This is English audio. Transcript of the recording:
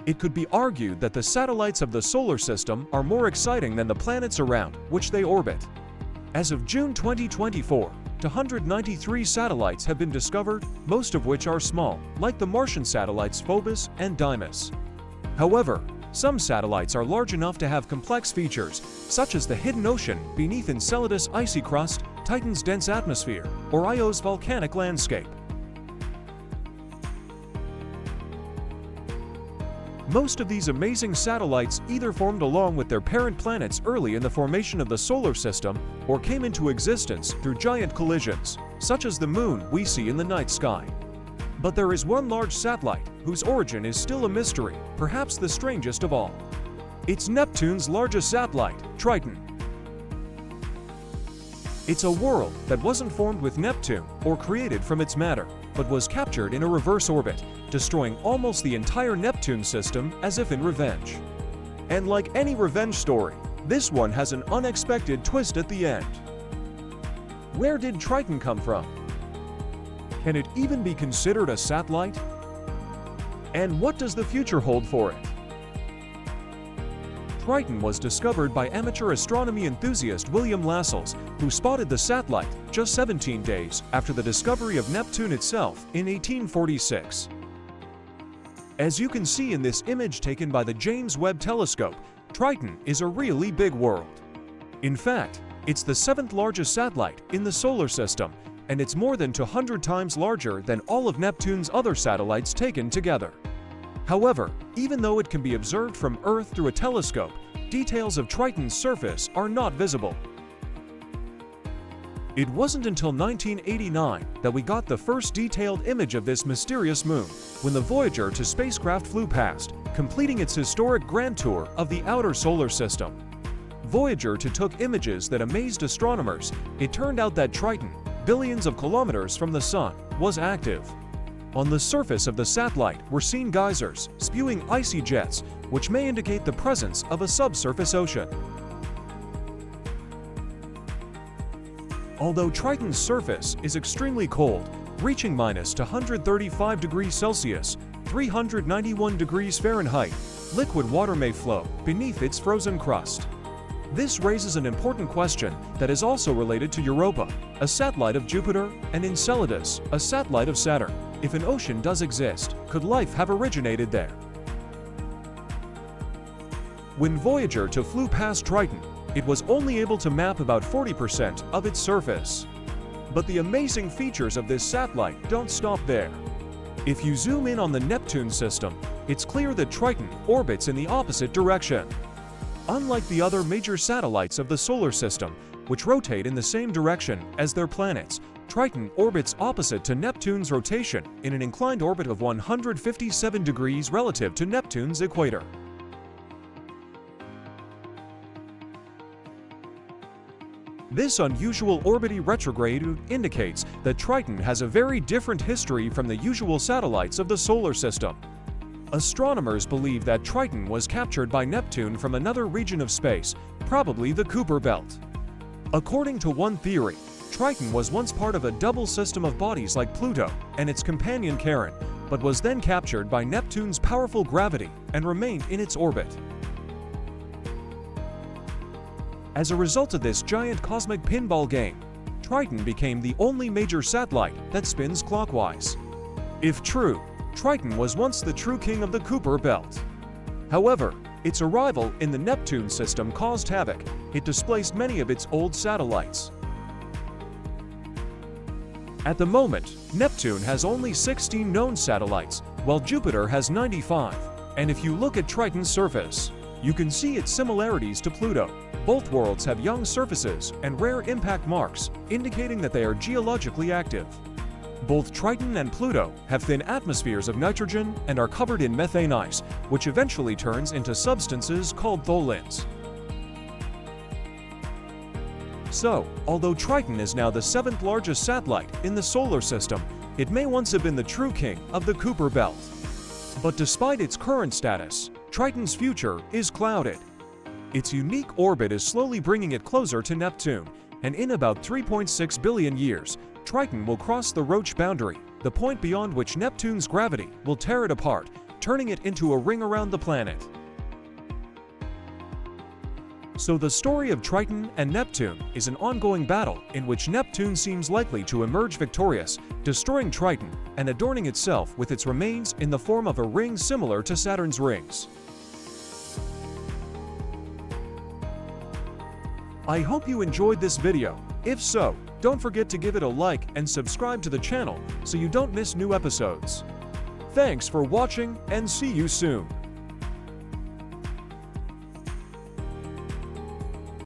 It could be argued that the satellites of the solar system are more exciting than the planets around which they orbit. As of June 2024, 293 satellites have been discovered, most of which are small, like the Martian satellites Phobos and Deimos. However, some satellites are large enough to have complex features, such as the hidden ocean beneath Enceladus' icy crust, Titan's dense atmosphere, or Io's volcanic landscape. Most of these amazing satellites either formed along with their parent planets early in the formation of the solar system or came into existence through giant collisions, such as the Moon we see in the night sky. But there is one large satellite whose origin is still a mystery, perhaps the strangest of all. It's Neptune's largest satellite, Triton. It's a world that wasn't formed with Neptune or created from its matter, but was captured in a reverse orbit, destroying almost the entire Neptune system as if in revenge. And like any revenge story, this one has an unexpected twist at the end. Where did Triton come from? Can it even be considered a satellite? And what does the future hold for it? Triton was discovered by amateur astronomy enthusiast William Lascelles, who spotted the satellite just 17 days after the discovery of Neptune itself in 1846. As you can see in this image taken by the James Webb Telescope, Triton is a really big world. In fact, it's the 7th largest satellite in the solar system, and it's more than 200 times larger than all of Neptune's other satellites taken together. However, even though it can be observed from Earth through a telescope, details of Triton's surface are not visible. It wasn't until 1989 that we got the first detailed image of this mysterious moon, when the Voyager 2 spacecraft flew past, completing its historic grand tour of the outer solar system. Voyager 2 took images that amazed astronomers. It turned out that Triton, billions of kilometers from the Sun, was active. On the surface of the satellite were seen geysers, spewing icy jets, which may indicate the presence of a subsurface ocean. Although Triton's surface is extremely cold, reaching minus 235 degrees Celsius, 391 degrees Fahrenheit, liquid water may flow beneath its frozen crust. This raises an important question that is also related to Europa, a satellite of Jupiter, and Enceladus, a satellite of Saturn. If an ocean does exist, could life have originated there? When Voyager 2 flew past Triton, it was only able to map about 40% of its surface. But the amazing features of this satellite don't stop there. If you zoom in on the Neptune system, it's clear that Triton orbits in the opposite direction. Unlike the other major satellites of the solar system, which rotate in the same direction as their planets, Triton orbits opposite to Neptune's rotation in an inclined orbit of 157 degrees relative to Neptune's equator. This unusual orbity retrograde indicates that Triton has a very different history from the usual satellites of the solar system. Astronomers believe that Triton was captured by Neptune from another region of space, probably the Kuiper Belt. According to one theory, Triton was once part of a double system of bodies like Pluto and its companion Charon, but was then captured by Neptune's powerful gravity and remained in its orbit. As a result of this giant cosmic pinball game, Triton became the only major satellite that spins clockwise. If true, Triton was once the true king of the Kuiper Belt. However, its arrival in the Neptune system caused havoc. It displaced many of its old satellites. At the moment, Neptune has only 16 known satellites, while Jupiter has 95. And if you look at Triton's surface, you can see its similarities to Pluto. Both worlds have young surfaces and rare impact marks, indicating that they are geologically active. Both Triton and Pluto have thin atmospheres of nitrogen and are covered in methane ice, which eventually turns into substances called tholins. So, although Triton is now the 7th largest satellite in the solar system, it may once have been the true king of the Kuiper Belt. But despite its current status, Triton's future is clouded. Its unique orbit is slowly bringing it closer to Neptune, and in about 3.6 billion years, Triton will cross the Roche boundary, the point beyond which Neptune's gravity will tear it apart, turning it into a ring around the planet. So the story of Triton and Neptune is an ongoing battle in which Neptune seems likely to emerge victorious, destroying Triton and adorning itself with its remains in the form of a ring similar to Saturn's rings. I hope you enjoyed this video. If so, don't forget to give it a like and subscribe to the channel so you don't miss new episodes. Thanks for watching and see you soon.